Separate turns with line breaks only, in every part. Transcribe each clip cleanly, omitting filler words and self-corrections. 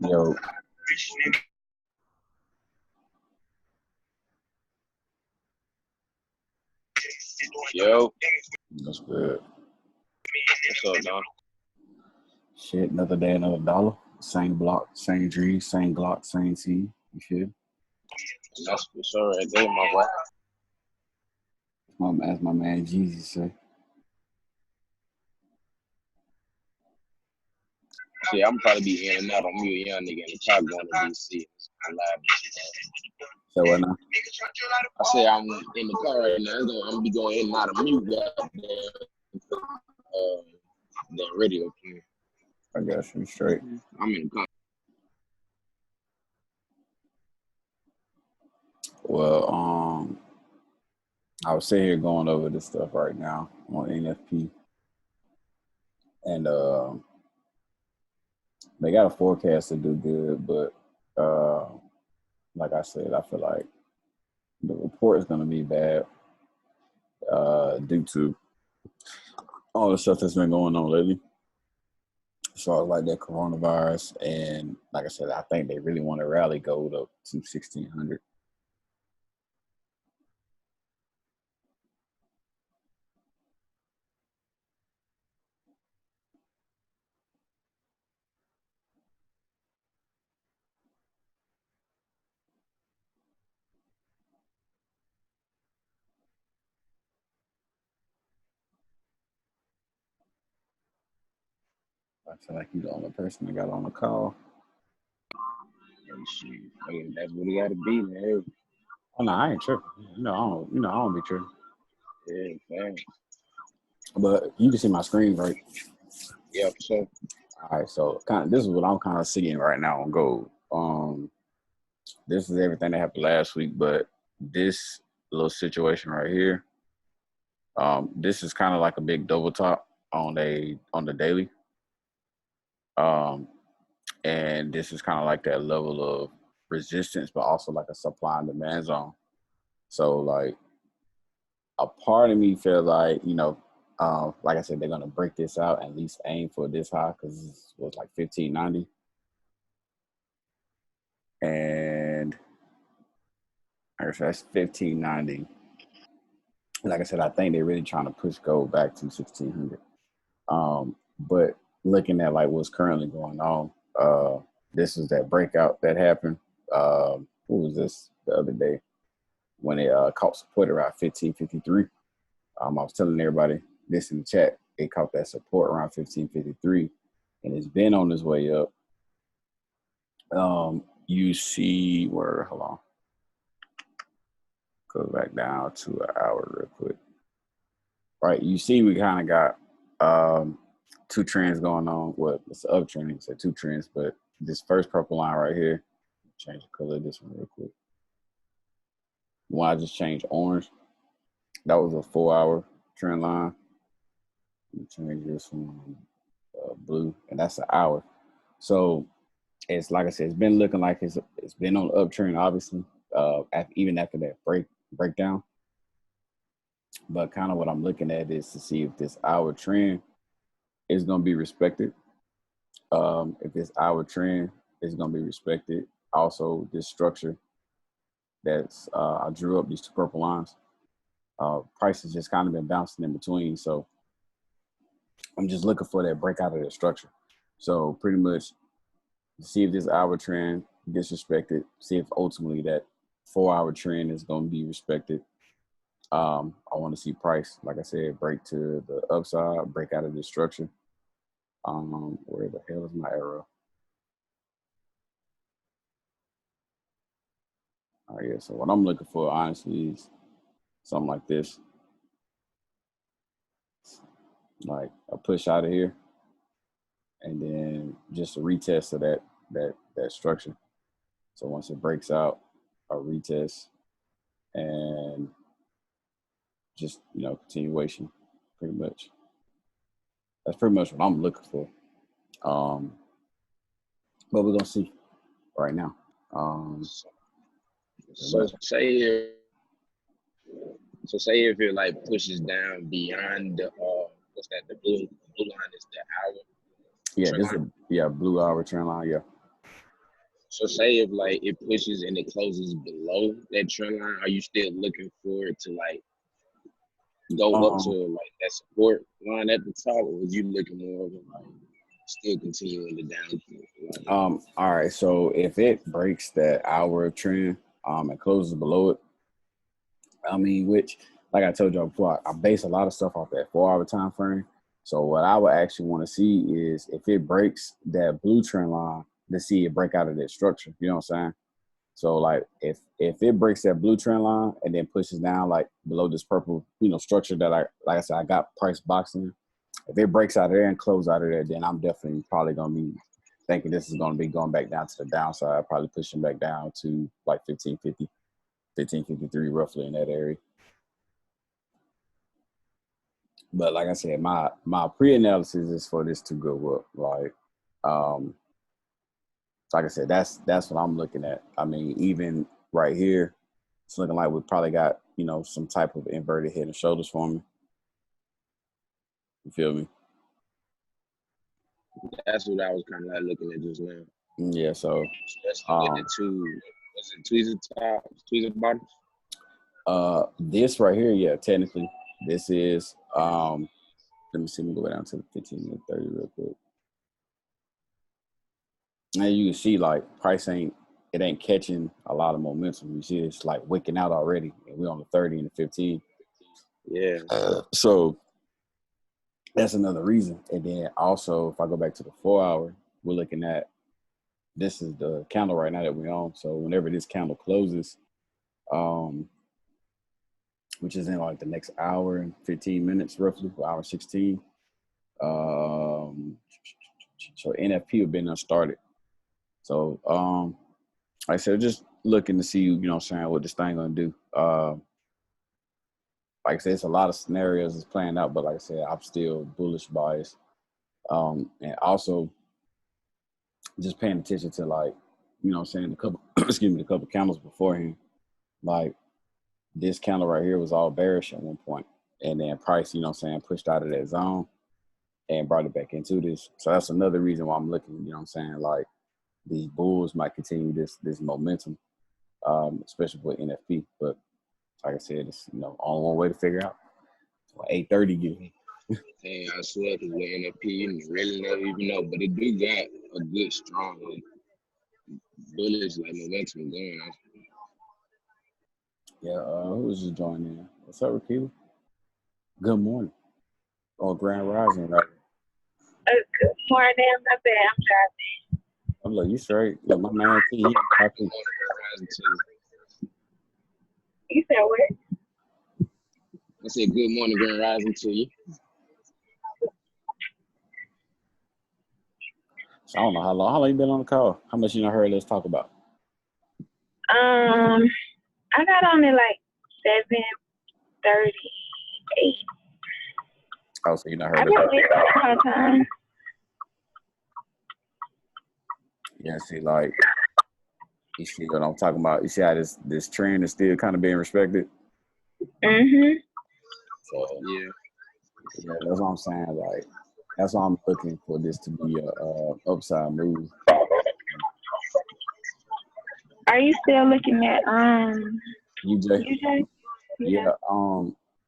Yo,
Yo,
that's good.
what's up, Don?
Shit, another day, another dollar. Same block, same dream, same Glock, same team. You feel?
That's for sure right there, my boy.
As my man Jeezy say.
See, I'm probably be in and out on mute, young nigga in the car going to DC. Live.
So what now?
I say I'm in the car right now. I'm gonna be going in and out of mute. The radio.
I got you straight.
I'm in the car.
Well, I was sitting here going over this stuff right now on NFP, and they got a forecast to do good, but like I said, I feel like the report is going to be bad due to all the stuff that's been going on lately. So like that coronavirus, and like I said, I think they really want to rally gold up to 1,600. I feel like you're the only person that got on the call.
That's what it gotta be, man.
Oh no, I ain't tripping. I don't be tripping.
Yeah, man.
But you can see my screen, right?
Yeah, for sure.
All right, so this is what I'm kind of seeing right now on gold. This is everything that happened last week, but this little situation right here, this is kind of like a big double top on the daily. And this is kind of like that level of resistance, but also like a supply and demand zone. So like a part of me feels like, like I said, they're going to break this out and at least aim for this high because it was like 1590. And like I said, that's 1590. Like I said, I think they're really trying to push gold back to 1600. But looking at like what's currently going on, this is that breakout that happened. What was this the other day when it caught support around 1553? I was telling everybody this in the chat. It caught that support around 1553, and it's been on its way up. You see where? Hold on. Go back down to an hour real quick. Right, you see we kind of got two trends going on. Well, it's an uptrend, so two trends, but this first purple line right here, change the color of this one real quick. When I just changed orange, that was a 4-hour trend line. Change this one blue, and that's an hour. So it's like I said, it's been looking like it's been on the uptrend, obviously, even after that breakdown. But kind of what I'm looking at is to see if this hour trend is going to be respected. If this hour trend is going to be respected, also this structure that's I drew up these two purple lines. Price has just kind of been bouncing in between, so I'm just looking for that breakout of the structure. So pretty much see if this hour trend gets respected, see if ultimately that 4-hour trend is going to be respected. I want to see price, like I said, break to the upside, break out of this structure. Where the hell is my arrow? All right, yeah, so what I'm looking for, honestly, is something like this. Like a push out of here, and then just a retest of that structure. So once it breaks out, a retest, and just continuation, pretty much. That's pretty much what I'm looking for. But we're gonna see right now.
So say if it like pushes down beyond the what's that? The blue line is the hour.
Yeah, this is blue hour trend line. Yeah.
So say if like it pushes and it closes below that trend line, are you still looking for it to like go up to
Um,
like that support line at the top, or was you looking more of it like still continuing the down? Like,
all right. So if it breaks that hour trend, and closes below it, I mean, which, like I told you before, I base a lot of stuff off that 4 hour time frame. So what I would actually want to see is if it breaks that blue trend line, to see it break out of that structure. You know what I'm saying? So like if it breaks that blue trend line and then pushes down like below this purple, structure that like I said, I got price boxing. If it breaks out of there and close out of there, then I'm definitely probably gonna be thinking this is gonna be going back down to the downside, probably pushing back down to like 1550, 1553 roughly in that area. But like I said, my pre-analysis is for this to go up. Um, like I said, that's what I'm looking at. I mean, even right here, it's looking like we probably got some type of inverted head and shoulders forming. You feel me?
that's what I was kind of like looking at just now.
Yeah. So,
Especially with the two, was it tweezer tops, tweezer bottoms?
this right here, yeah, technically, this is. Let me see. Let me go down to the 15 and 30 real quick. And you can see like price ain't catching a lot of momentum. You see it's like wicking out already, and we're on the 30 and the 15.
Yeah.
So that's another reason. And then also, if I go back to the 4 hour, we're looking at this is the candle right now that we're on. So whenever this candle closes, which is in like the next hour and 15 minutes, roughly, hour 16. So NFP have been unstarted. So like I said, just looking to see, what this thing gonna do. Like I said, it's a lot of scenarios that's playing out, but like I said, I'm still bullish biased. And also just paying attention to like, the couple the couple candles beforehand. Like this candle right here was all bearish at one point. And then price, pushed out of that zone and brought it back into this. So that's another reason why I'm looking, like these bulls might continue this momentum, especially with NFP. But like I said, it's only one way to figure out. So 8:30 get me.
Hey, I swear, because with NFP, you really never even know, but it do got a good, strong, like, bullish, like, momentum going.
Yeah, who's just joining in? What's up, Rakila? Good morning. Or Grand Rising, right?
Good morning. My bad. I'm driving.
I'm like, you straight? Look, my man T, he talking.
You said what?
I said, good morning, Grand Rising to you.
So I don't know how long you been on the call. How much you heard? Let's talk about.
I got on it like 7:38.
Oh, so you not heard
I
it?
didn't wait my time.
Yeah, see, like you see what I'm talking about. You see how this trend is still kind of being respected.
Mhm.
So
Yeah,
that's what I'm saying. Like that's why I'm looking for this to be a upside move.
Are you still looking at
UJ?
UJ?
Yeah.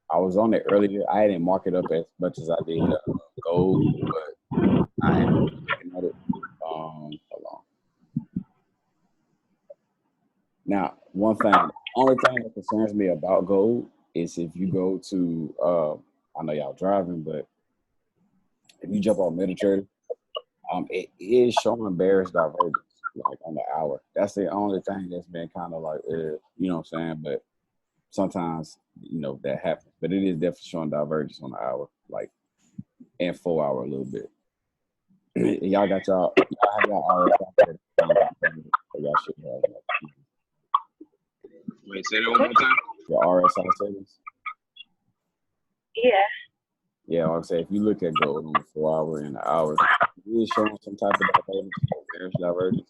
I was on it earlier. I didn't mark it up as much as I did gold, but I am looking at it. Hold on. Now, one thing, the only thing that concerns me about gold is if you go to, I know y'all driving, but if you jump on MetaTrader, it is showing bearish divergence, like on the hour. That's the only thing that's been kind of like, you know what I'm saying? But sometimes, that happens. But it is definitely showing divergence on the hour, like, and 4 hour a little bit. y'all have y'all RSI. Y'all should have
wait, say that one more time.
your RSI settings.
Yeah.
Yeah, like I say, if you look at gold on the 4 hour and the hour, it is showing some type of bearish divergence.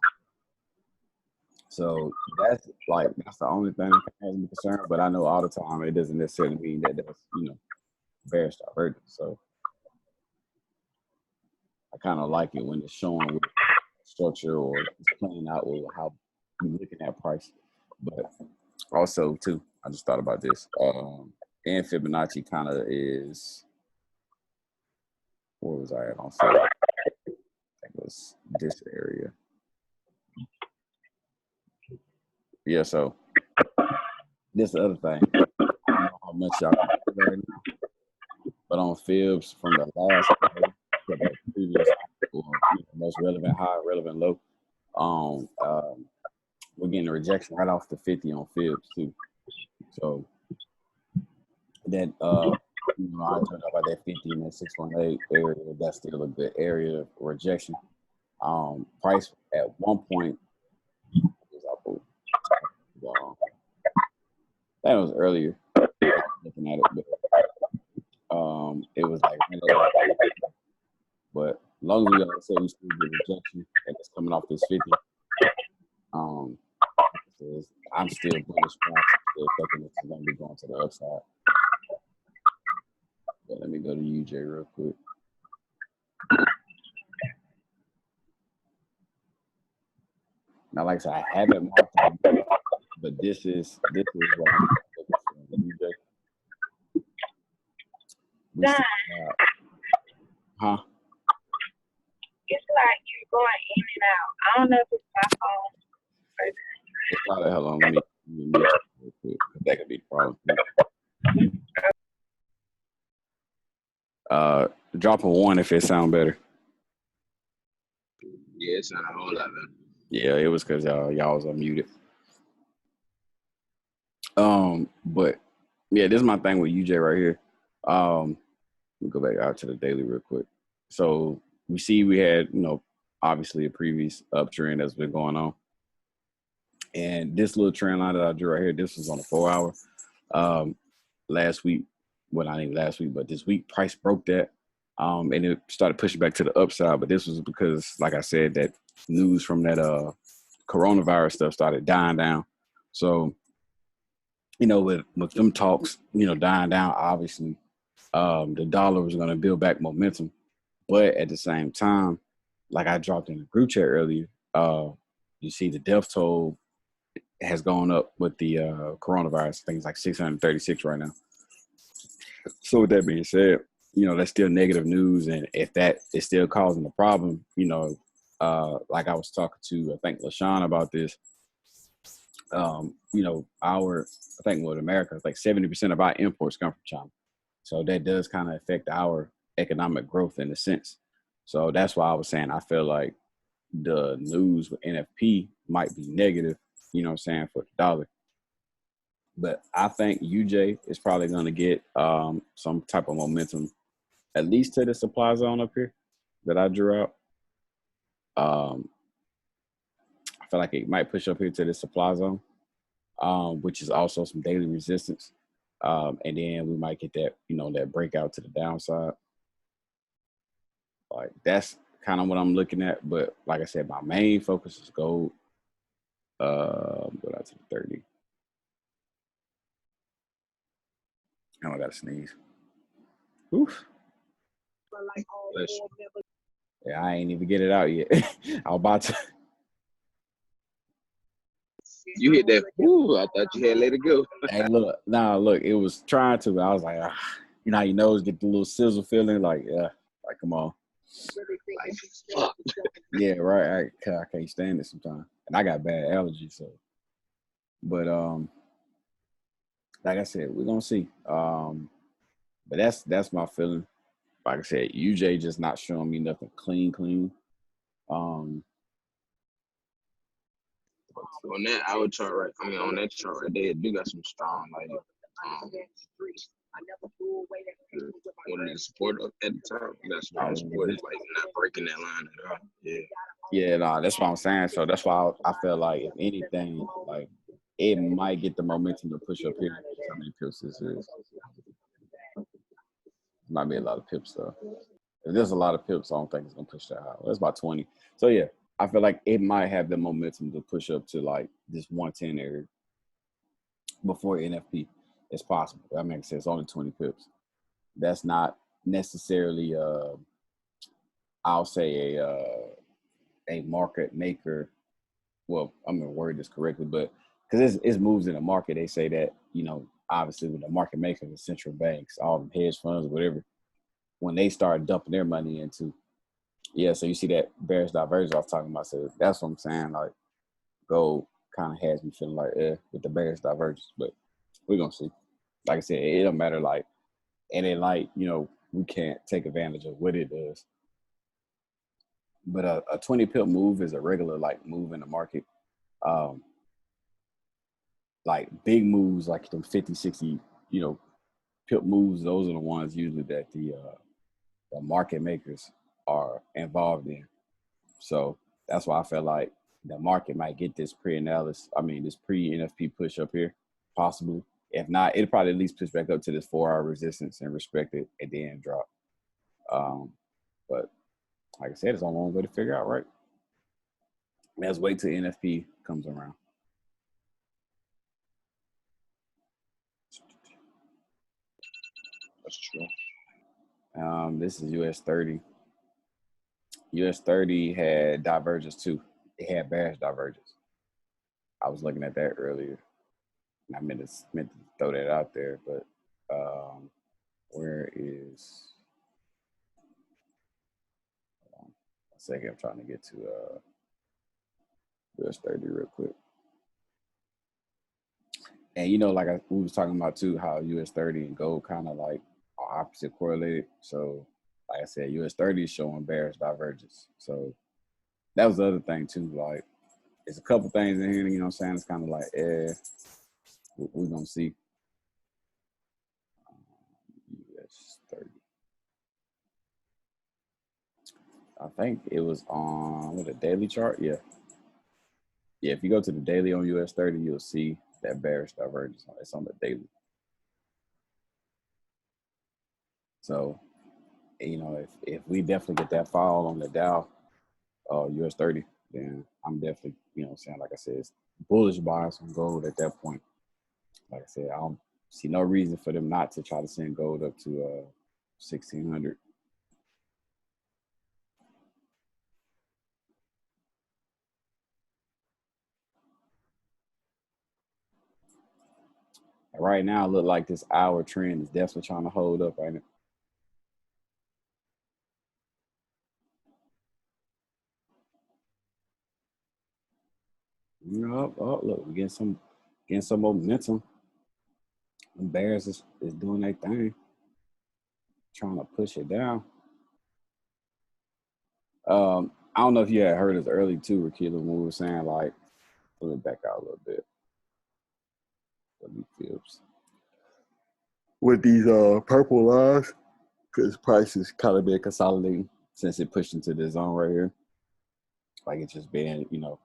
So that's the only thing that has me concerned. But I know all the time it doesn't necessarily mean that that's bearish divergence. So I kind of like it when it's showing with structure or it's playing out with how you're looking at price. But also, too, I just thought about this. And Fibonacci kind of is, where was I at on Fib? I think it was this area. Yeah, so this is the other thing. I don't know how much y'all can do right now, but on Fibs from the last to the previous, or, most relevant high, relevant low, we're getting a rejection right off the 50 on Fibs too. So that I talked about that 50 and that 618 area. That's still a good area of rejection. Price at one point that was earlier looking at it, but it was like, but as long as we say we still get rejection and it's coming off this 50, I'm still bullish. Still thinking it's going to be going to the upside. But let me go to UJ real quick. Now, like I said, I haven't marked it, but this is what I'm looking for. UJ. Huh?
It's like you're going in and out. I don't know if it's my phone.
It's probably, hold on, let me real quick, because that could be the problem. Drop a 1 if it sound better.
Yeah, it sounded a whole lot better.
Yeah, it was because y'all was unmuted. But yeah, this is my thing with UJ right here. Let me go back out to the daily real quick. So we see we had, obviously a previous uptrend that's been going on. And this little trend line that I drew right here, this was on a 4-hour. Last week, well, not even last week, but this week, price broke that. And it started pushing back to the upside. But this was because, like I said, that news from that coronavirus stuff started dying down. So, with them talks, dying down, obviously, the dollar was going to build back momentum. But at the same time, like I dropped in the group chat earlier, you see the death toll has gone up with the coronavirus. Things like 636 right now. So with that being said, that's still negative news. And if that is still causing a problem, like I was talking to, I think, LaShawn about this, I think with America, like 70% of our imports come from China. So that does kind of affect our economic growth in a sense. So that's why I was saying I feel like the news with NFP might be negative, for the dollar. But I think UJ is probably going to get some type of momentum, at least to the supply zone up here that I drew out. I feel like it might push up here to the supply zone, which is also some daily resistance. And then we might get that, that breakout to the downside. Like that's kind of what I'm looking at. But like I said, my main focus is gold. Go out to the 30. I don't got to sneeze. Oof. Yeah, I ain't even get it out yet. I'm about to.
You hit that. Ooh, I thought you had let it go.
Hey, look, it was trying to, but I was like, how your nose get the little sizzle feeling, like come on.
Like, fuck.
Yeah, right. I can't stand it sometimes, and I got bad allergies, so. But like I said, we're gonna see. But that's my feeling. Like I said, UJ just not showing me nothing clean.
On that our chart right, on that chart right there, do got some strong one of the support up at the top. That's why support is like not breaking that line at all. Yeah.
Yeah, no, that's what I'm saying. So that's why I feel like if anything, like it might get the momentum to push up here. How many pips this is? Might be a lot of pips though. If there's a lot of pips, I don't think it's gonna push that high. Well, it's about 20. So yeah, I feel like it might have the momentum to push up to like this 110 area before NFP. It's possible. That makes sense. Only 20 pips. That's not necessarily I'll say a market maker. Well, I'm gonna word this correctly, but because it's moves in the market, they say that, you know, obviously with the market makers, the central banks, all the hedge funds, whatever, when they start dumping their money into, yeah, so you see that bearish divergence I was talking about. So that's what I'm saying. Like gold kind of has me feeling like with the bearish divergence, but we're gonna see. Like I said, it don't matter. Like, and it like, you know, we can't take advantage of what it does. But a 20 pip move is a regular like move in the market. Um, like big moves like them 50, 60, you know, pip moves, those are the ones usually that the market makers are involved in. So that's why I feel like the market might get this pre-analysis. I mean, this pre-NFP push up here, possibly. If not, it'll probably at least push back up to this 4-hour resistance and respect it and then drop. But like I said, it's a long way to figure out, right? Let's wait till NFP comes around.
That's true.
This is US 30. US 30 had divergence too. It had bearish divergence. I was looking at that earlier. I meant to throw that out there, but where is? Hold on a second. I'm trying to get to US 30 real quick. And you know, like we was talking about too, how US 30 and gold kind of like are opposite correlated. So, like I said, US 30 is showing bearish divergence. So that was the other thing too. Like, there's a couple things in here. You know what I'm saying? It's kind of like, we're gonna see. US 30. I think it was on what, a daily chart. Yeah. Yeah, if you go to the daily on US 30, you'll see that bearish divergence. It's on the daily. So, you know, if we definitely get that fall on the Dow, US 30, then I'm definitely, you know what I'm saying, like I said, it's bullish bias on gold at that point. Like I said, I don't see no reason for them not to try to send gold up to 1600. Right now, it look like this hour trend is definitely trying to hold up right now. You know, oh, look, we're getting some momentum. The Bears is doing their thing, trying to push it down. I don't know if you had heard us early too, Rakila, when we were saying like, let me back out a little bit. Let me fibs. With these purple lines, because price is kind of been consolidating since it pushed into this zone right here. Like it's just been, you know,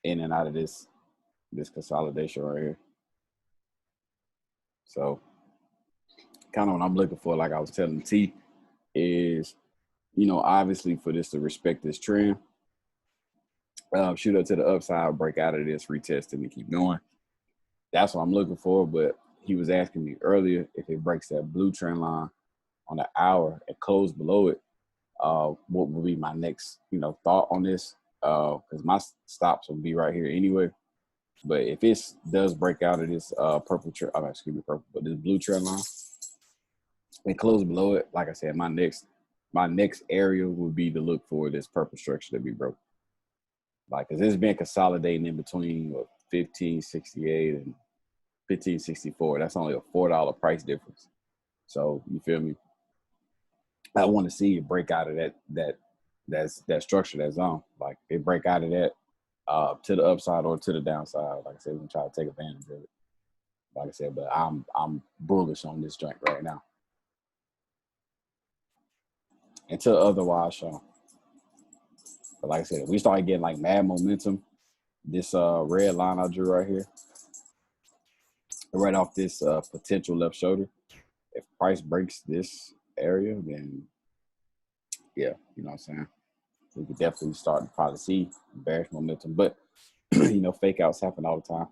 in and out of this consolidation right here. So kind of what I'm looking for, like I was telling T, is, you know, obviously for this to respect this trend, shoot up to the upside, break out of this, retest it, and keep going. That's what I'm looking for. But he was asking me earlier if it breaks that blue trend line on the hour and close below it, what would be my next, you know, thought on this? Because my stops will be right here anyway. But if it does break out of this purple trend, but this blue trend line and close below it, like I said, my next area would be to look for this purple structure to be broken. Like, because it's been consolidating in between 1568 and 1564. That's only a $4 price difference. So you feel me? I want to see it break out of that structure, that zone. Like it break out of that to the upside or to the downside. Like I said, we're gonna try to take advantage of it. Like I said, but I'm bullish on this joint right now. Until otherwise shown. But like I said, if we start getting like mad momentum, this red line I drew right here, right off this potential left shoulder, if price breaks this area, then yeah, you know what I'm saying? We could definitely start to probably see bearish momentum. But you know, fake outs happen all the time.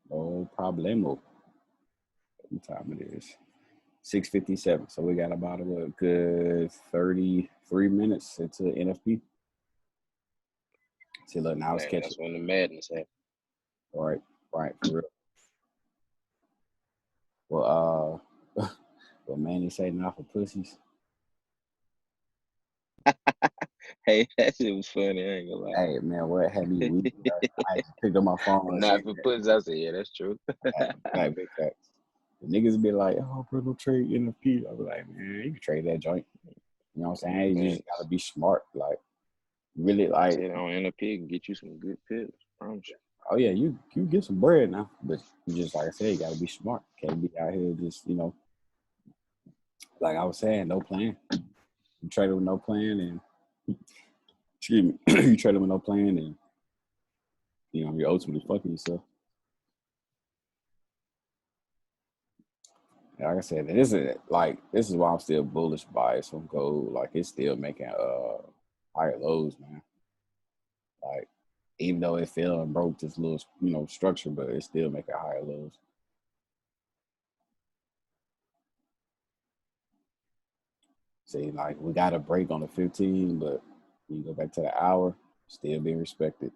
No problemo. What time it is? 6:57. So we got about a good 33 minutes into NFP. See, look, now it's
Man,
catching.
that's when the madness happens.
All right, right, for real. Well, well, Manny say not for pussies.
Hey, that shit was funny. I ain't gonna lie.
Hey, man, what had me weak? I just picked up my phone and
Not
said
for
that.
pussies. I said, yeah, that's true.
Big facts. The niggas be like, oh, bro, don't trade NFP. I be like, man, you can trade that joint. You know what I'm saying? You just gotta be smart. Like, really, like,
Sit on NFP and get you some good picks. Promise you.
oh yeah, you get some bread now, but you just like I said, you gotta be smart. Can't be out here just like I was saying, no plan. You trade it with no plan, and excuse me, you trade it with no plan, and you're ultimately fucking yourself. Like I said, this is why I'm still bullish bias on gold. Like it's still making higher lows, man. Like even though it fell and broke this little structure, but it's still making higher lows. See, like we got a break on the 15, but you go back to the hour, still being respected.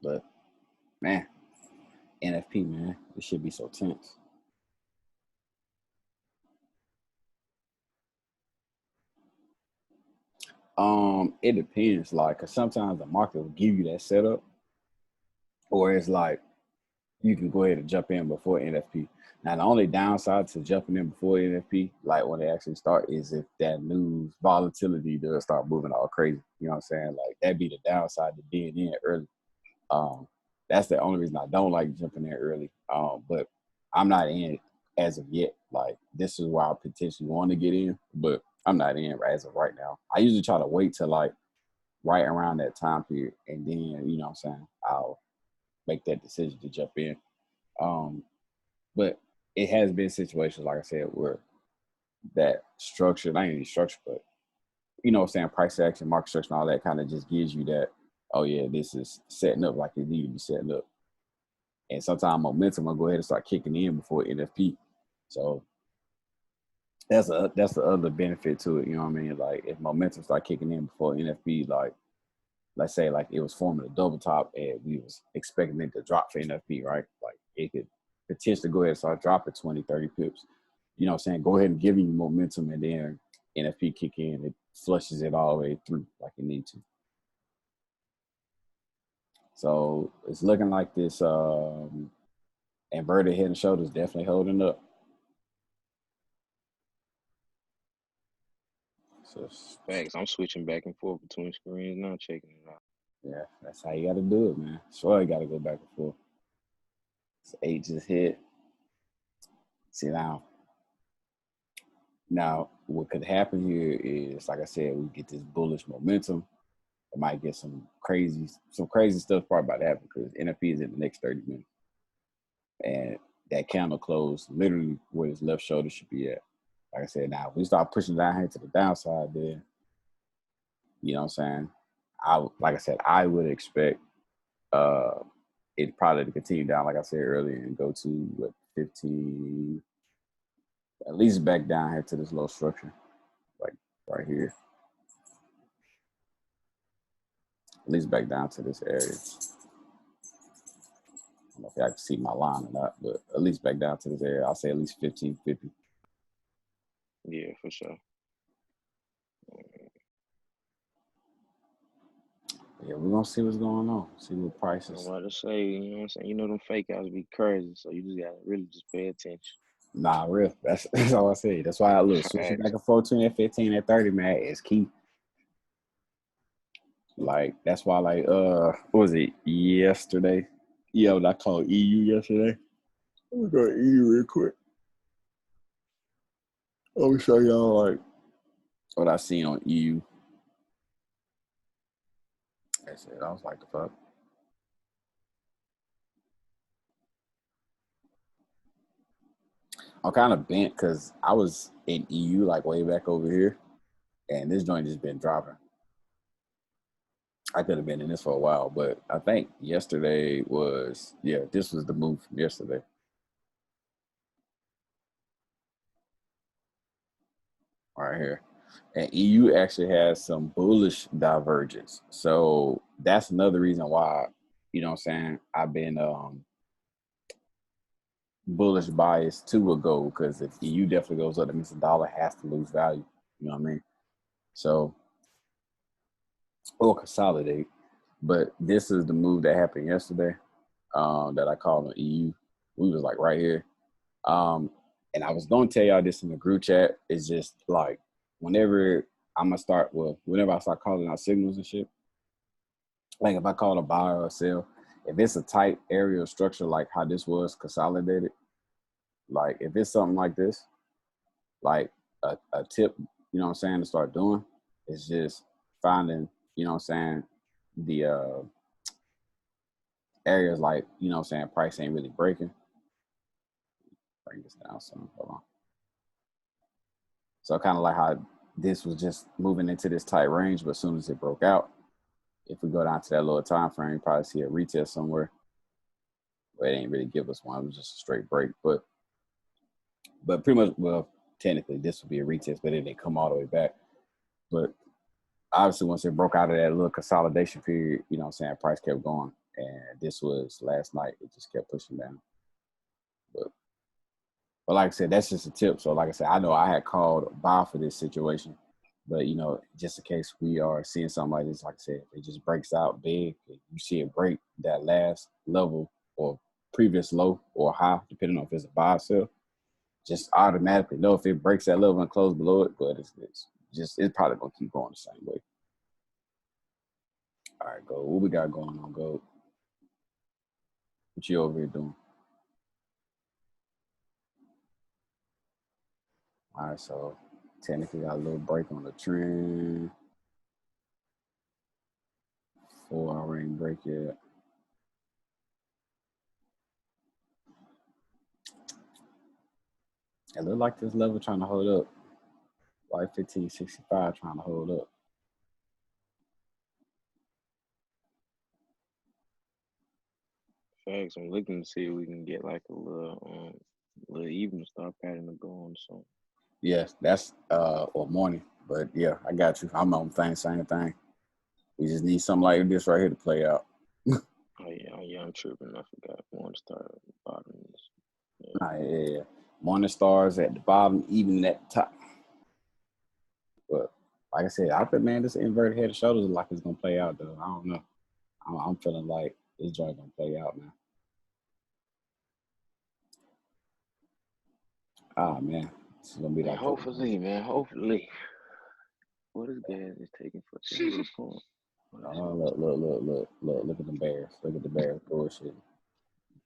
But man, NFP, man, this should be so tense. It depends, like, cause sometimes the market will give you that setup, or it's like you can go ahead and jump in before NFP. Now, the only downside to jumping in before NFP, like when they actually start, is if that news volatility does start moving all crazy. You know what I'm saying? Like that'd be the downside to being in early. That's the only reason I don't like jumping in early. But I'm not in as of yet. Like this is where I potentially want to get in, but I'm not in as of right now. I usually try to wait till like right around that time period, and then you know what I'm saying, I'll make that decision to jump in. But it has been situations, like I said, where that structure, not even structure, but you know what I'm saying, price action, market structure, and all that kind of just gives you that, oh yeah, this is setting up like it needs to be setting up. And sometimes momentum will go ahead and start kicking in before NFP. So that's the other benefit to it, you know what I mean? Like if momentum start kicking in before NFP, like let's say like it was forming a double top and we was expecting it to drop for NFP, right? Like it could potentially go ahead and start dropping 20, 30 pips. You know what I'm saying? Go ahead and give you momentum, and then NFP kick in, it flushes it all the way through like it needs to. So it's looking like this inverted head and shoulders definitely holding up. So
Thanks. I'm switching back and forth between screens now, checking it out.
yeah, that's how you got to do it, man. Sure, you got to go back and forth. So 8 just hit. See now, what could happen here is, like I said, we get this bullish momentum. It might get some crazy stuff probably about to happen because NFP is in the next 30 minutes. And that candle closed literally where his left shoulder should be at. Like I said, now if we start pushing down here to the downside, then you know what I'm saying? Like I said, I would expect it probably to continue down, like I said earlier, and go to what 15, at least back down here to this low structure, like right here. At least back down to this area. I don't know if y'all can see my line or not, but at least back down to this area. I'll say at least 1550.
Yeah, for sure.
Yeah, we're gonna see what's going on. See what prices.
I'm about to say, you know what I'm saying? You know them fake outs be crazy, so you just gotta really just pay attention.
Nah, real. That's all I say. That's why I look switching back and forth between that 15 and 30, man, is key. Like that's why, like, what was it yesterday? Yeah, I called EU yesterday. Let me go to EU real quick. Let me show y'all like what I seen on EU. That's it. I was like, the fuck. I'm kind of bent because I was in EU like way back over here, and this joint just been dropping. I could have been in this for a while, but I think yesterday was, this was the move from yesterday. Right here. And EU actually has some bullish divergence. So that's another reason why, you know what I'm saying, I've been bullish bias to a gold, because if EU definitely goes up, that means the dollar has to lose value. You know what I mean? So, or consolidate. But this is the move that happened yesterday that I called on EU. We was like right here. And I was going to tell y'all this in the group chat. It's just like whenever whenever I start calling out signals and shit, like if I call a buy or a sell, if it's a tight area of structure like how this was consolidated, like if it's something like this, like a tip, you know what I'm saying, to start doing is just finding, you know what I'm saying, the areas like, you know what I'm saying, price ain't really breaking. Bring this down some. Hold on. So kind of like how this was just moving into this tight range, but as soon as it broke out, if we go down to that lower time frame, you probably see a retest somewhere. But it ain't really give us one. It was just a straight break. But pretty much, well, technically this would be a retest, but it didn't come all the way back. But obviously once it broke out of that little consolidation period, you know what I'm saying, price kept going. And this was last night. It just kept pushing down. But like I said, that's just a tip. So like I said, I know I had called buy for this situation. But, you know, just in case we are seeing something like this, like I said, it just breaks out big. You see it break that last level or previous low or high, depending on if it's a buy or sell. Just automatically know if it breaks that level and close below it, but it's probably going to keep going the same way. All right, go. What we got going on, go? What you over here doing? All right, so technically got a little break on the trend. 4 hour ain't break yet. It look like this level trying to hold up. Like 1565 trying to hold up.
Facts. I'm looking to see if we can get like a little even star pattern to go on. So
Yes, that's or morning. But yeah, I got you. I'm on the same thing. We just need something like this right here to play out.
oh yeah, I'm tripping. I forgot one star at the bottom.
Yeah. Morning stars at the bottom, even at the top. But like I said, I think, man, this inverted head and shoulders look like it's gonna play out though. I don't know. I'm feeling like this joint gonna play out, man. Ah man, this is gonna be like
Hopefully, man. Hopefully. What is gas is taking for the point?
Look at the Bears. Look at the Bears bullshit.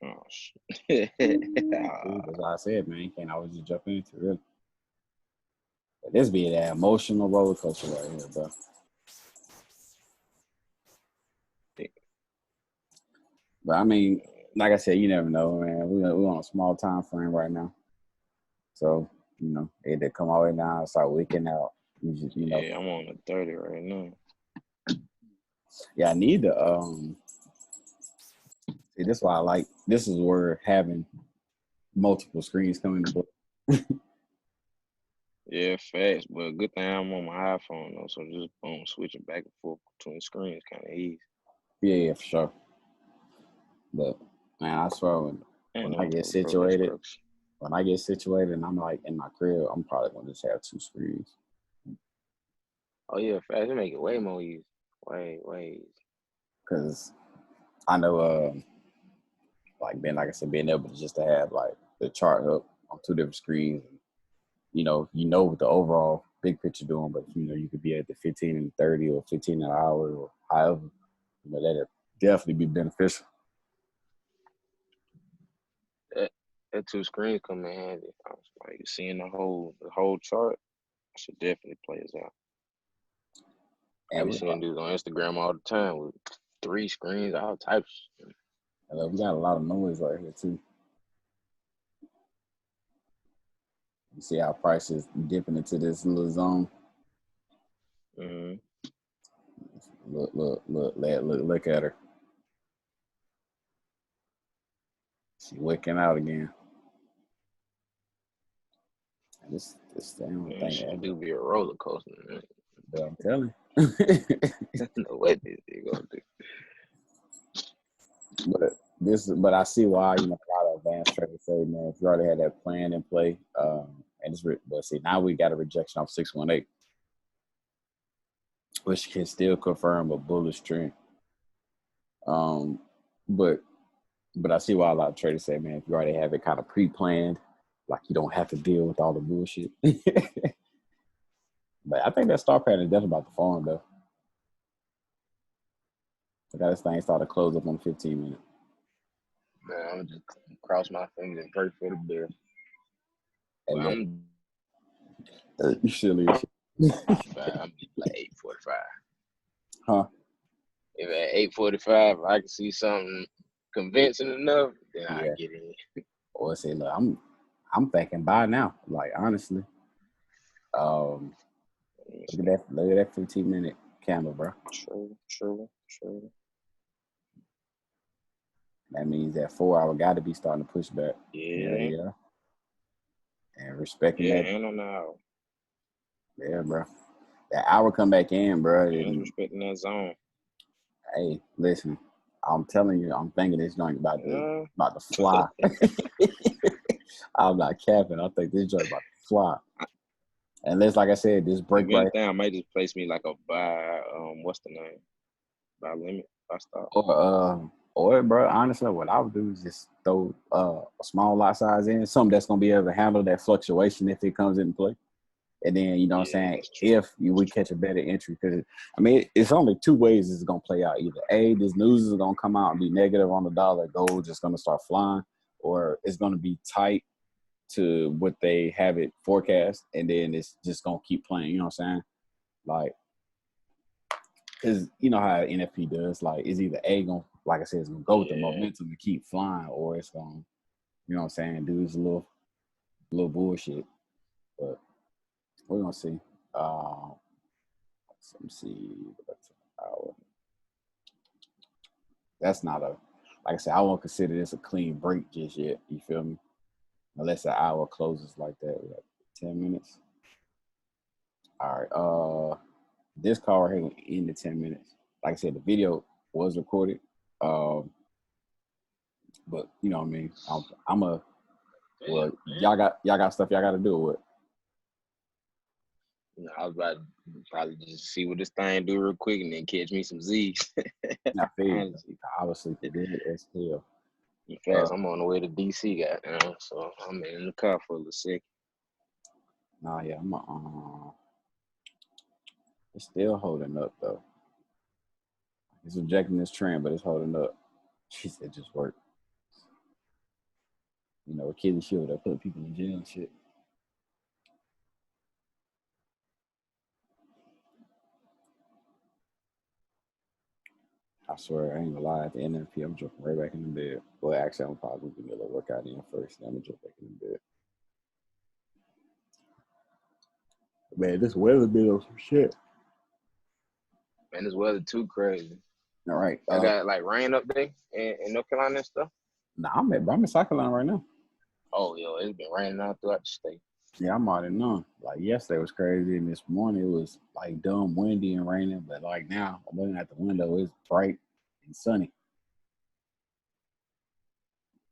Oh shit.
That's why I said, man, you can't always just jump into it, really. But this be that emotional roller coaster right here, bro. But I mean, like I said, you never know, man. We're on a small time frame right now. So, you know, it did come all the way down, start weakening out. You know.
Yeah, I'm on the 30 right now.
Yeah, I need to see, this is why I like, this is where having multiple screens coming to play.
Yeah, fast, but good thing I'm on my iPhone though, so just boom, switching back and forth between screens kind of easy.
Yeah, for sure. But man, I swear when I get situated, and I'm like in my crib, I'm probably gonna just have 2 screens.
Oh yeah, fast. It make it way more easy. Way easy.
Cause I know, like I said, being able to just to have like the chart up on 2 different screens, and, you know what the overall big picture doing, but you know you could be at the 15 and 30 or 15 an hour or however, you know that'd definitely be beneficial.
That 2 screens come in handy. I was like seeing the whole chart. I should definitely play this out. I be seeing dudes on Instagram all the time with 3 screens, all types.
We got a lot of noise right here too. You see how prices dipping into this little zone.
Mm-hmm.
Look at her. She wicking out again. This damn
Man,
thing.
shit do be a roller coaster, man.
But I'm telling
I don't know what this is gonna
you. But I see why, you know, a lot of advanced traders say, man, if you already had that plan in play, and but see, now we got a rejection off 618, which can still confirm a bullish trend. But I see why a lot of traders say, man, if you already have it kind of pre-planned, like you don't have to deal with all the bullshit. But I think that star pattern is definitely about to form, though. I got this thing started to close up on 15 minutes.
Man, I'm just cross my fingers and pray for the best. Well, I'm
you silly as shit.
I'm like 8:45.
Huh?
If at 8:45 I can see something convincing enough, then I get in.
Or say, look, I'm thinking buy now. Like honestly, look at that 15-minute candle, bro.
True.
That means that 4 hour got to be starting to push back.
Yeah.
And respecting that.
And on the hour.
Yeah, bro. That hour come back in, bro.
And respecting that zone.
Hey, listen. I'm telling you, I'm thinking this joint about to fly. I'm not capping. I think this joint about to fly. Unless, like I said, this break
if anything, I might just place me like a buy. What's the name? Buy limit. Buy stop.
Or bro, honestly, what I would do is just throw a small lot size in, something that's gonna be able to handle that fluctuation if it comes into play. And then, you know what I'm saying, if we catch a better entry, because I mean, it's only two ways this is gonna play out. Either A, this news is gonna come out and be negative on the dollar, gold just gonna start flying, or it's gonna be tight to what they have it forecast, and then it's just gonna keep playing. You know what I'm saying? Like, because you know how NFP does. Like, it's either A gonna, like I said, it's gonna go with the momentum and keep flying, or it's gonna, you know what I'm saying, do this little bullshit. But we're gonna see. Let me see. That's not a, like I said, I won't consider this a clean break just yet. You feel me? Unless the hour closes like that, like 10 minutes. All right. This call right here will end in 10 minutes. Like I said, the video was recorded. But you know what I mean? Well, y'all got stuff y'all got to do with.
I was about to probably just see what this thing do real quick and then catch me some Z's.
I feel obviously good as hell.
In fact, I'm on the way to DC, goddamn. So I'm in the car for a second.
Nah, yeah, it's still holding up though. It's rejecting this trend, but it's holding up. She said, just work. You know, Achilles shield that put people in jail and shit. I swear, I ain't gonna lie. At the NFP, I'm jumping right back in the bed. Well, actually, I'm probably gonna do a little workout in first. Then I'm gonna jump back in the bed. Man, this weather been on some shit.
Man, this weather too crazy.
All right.
I got like rain up there in North Carolina and stuff.
Nah, I'm in South Carolina right now.
Oh, yo, it's been raining out throughout the state.
Yeah, I'm already knowing. Like yesterday was crazy, and this morning it was like dumb, windy and raining. But like now, I'm looking at the window, it's bright and sunny.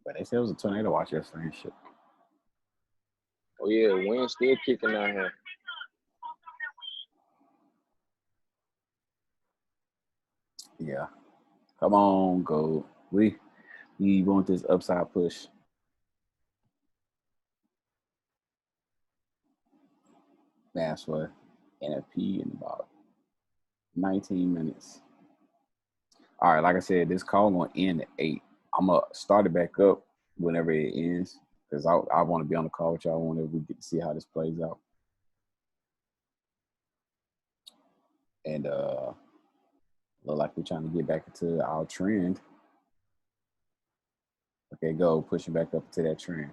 But they said it was a tornado watch yesterday and shit.
Oh yeah, wind still kicking out here.
Yeah. Come on, go. We want this upside push. That's what NFP in about 19 minutes. All right, like I said, this call gonna end at 8. I'm gonna start it back up whenever it ends because I want to be on the call with y'all whenever we get to see how this plays out. And look like we're trying to get back into our trend. Okay, go pushing back up to that trend.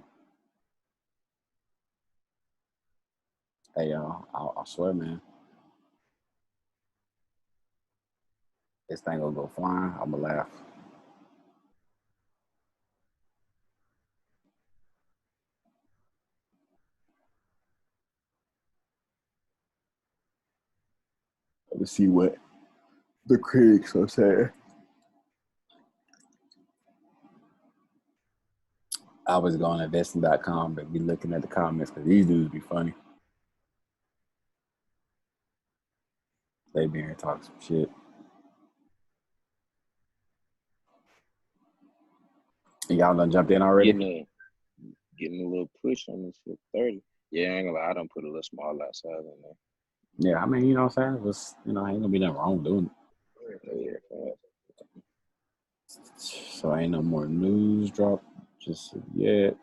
Hey, y'all, I swear, man. This thing gonna go flying. I'm gonna laugh. Let's see what the critics are saying. I was going to investing.com but be looking at the comments because these dudes be funny. They be here talking some shit. Y'all done jumped in already?
Getting a little push on this shit, 30. Yeah, I ain't gonna lie, I done put a little small lot size in there.
Yeah, I mean, you know what I'm saying? It was, ain't gonna be nothing wrong doing
Yeah,
it. So ain't no more news drop just yet.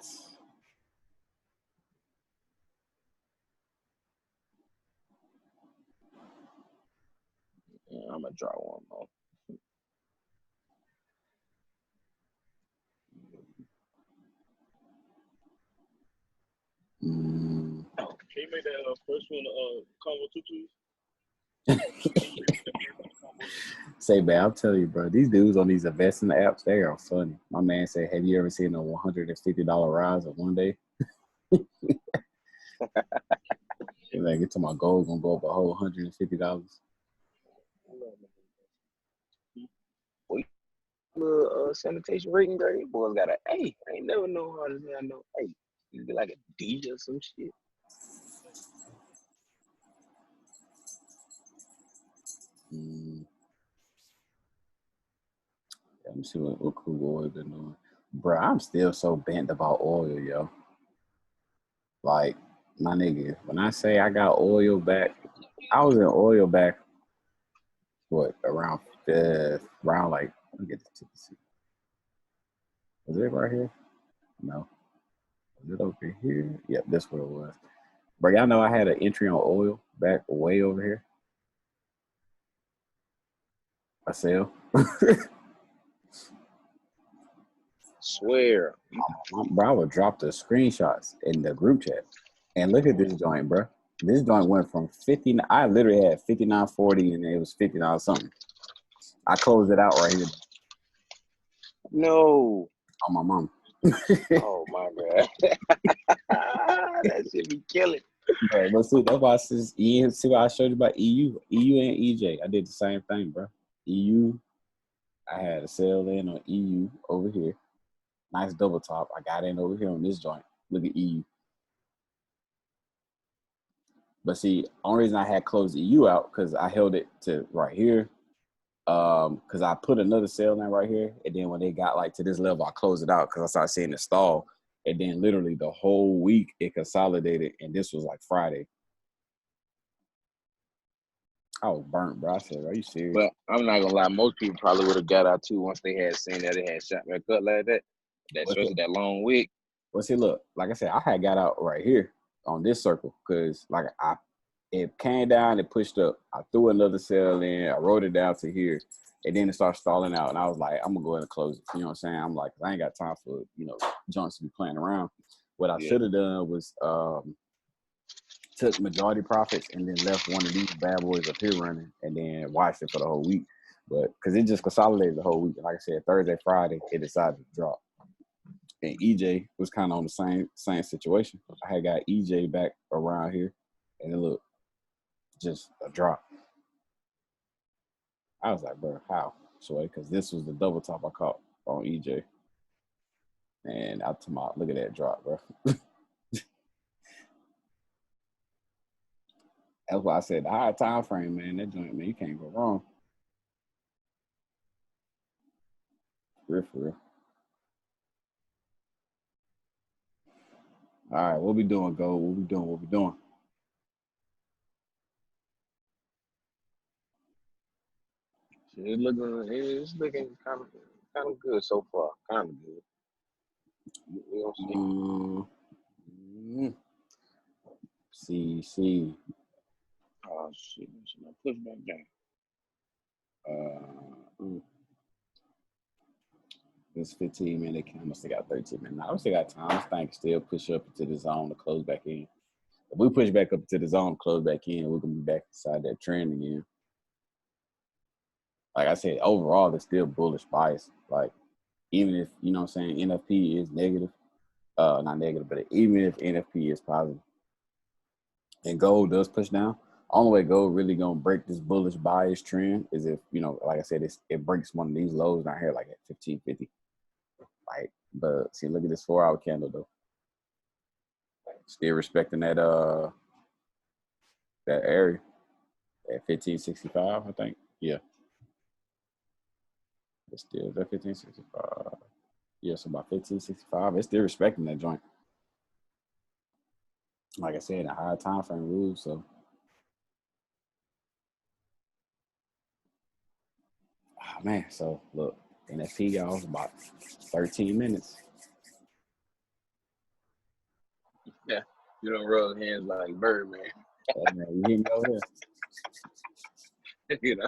I'm gonna draw one more.
Can you make that first one combo tutus?
Say, man, I'll tell you, bro, these dudes on these investing apps, they are funny. My man said, have you ever seen a $150 rise in one day? Like, get to my goal, gonna go up a whole $150.
Little sanitation rating grade, boys got an A. I ain't never know how to say I know A. You be like a D or some shit.
Let me see what crude oil been doing. Bro, I'm still so bent about oil, yo. Like, my nigga, when I say I got oil back, I was in oil back, what, around like, let me get the ticket. Was it right here? No. Was it over here? Yep, that's what it was. Bro, y'all know I had an entry on oil back way over here. A sale.
Swear.
Bro, I would drop the screenshots in the group chat. And look at this joint, bro. This joint went from 50. I literally had 59.40 and it was 59 something. I closed it out right here.
No.
On my mom.
Oh my god. That shit be killing.
Bro, but see, that's why I see what I showed you about EU and EJ. I did the same thing, bro. EU, I had a sale in on EU over here. Nice double top. I got in over here on this joint. Look at EU. But see, only reason I had closed EU out because I held it to right here. Because I put another sale in right here, and then when they got like to this level, I closed it out because I started seeing the stall. And then literally the whole week it consolidated, and this was like Friday. I was burnt, bro. I said, "Are you serious?"
But I'm not gonna lie, most people probably would have got out too once they had seen that it had shot back up like that. Especially that long wick.
Well, see, look, like I said, I had got out right here on this circle because like it came down, it pushed up. I threw another sale in, I wrote it down to here, and then it started stalling out. And I was like, I'm gonna go ahead and close it. You know what I'm saying? I'm like, I ain't got time for junks to be playing around. What I should have done was took majority profits and then left one of these bad boys up here running and then watched it for the whole week. But because it just consolidated the whole week. And like I said, Thursday, Friday, it decided to drop. And EJ was kind of on the same situation. I had got EJ back around here, and it looked just a drop. I was like, bro, how? So, because this was the double top I caught on EJ. And I told my, look at that drop, bro. That's why I said the higher time frame, man, that joint, man, you can't go wrong. For real. All right, what we doing, Go? What we doing?
It's looking kind of good so far. Kind of good.
See.
Oh shit! Should I push back down?
This 15-minute candle still got 13 minutes. I still got time. This thing can still push up into the zone to close back in. If we push back up to the zone, close back in, we're gonna be back inside that trend again. like I said, overall, it's still bullish bias. Like, even if, you know what I'm saying, NFP is negative, not negative, but even if NFP is positive and gold does push down, only way gold really gonna break this bullish bias trend is if, you know, like I said, it breaks one of these lows down here, like at 1550. Like, but see, look at this 4-hour candle though. Still respecting that area at 1565, I think. Yeah. It's still at 1565. Yeah, so about 1565. It's still respecting that joint. Like I said, a higher time frame rule. So, oh man. So look, NFP y'all was about 13 minutes.
Yeah, you don't rub hands like Birdman.
Hey, man, you hear me over here?
You know.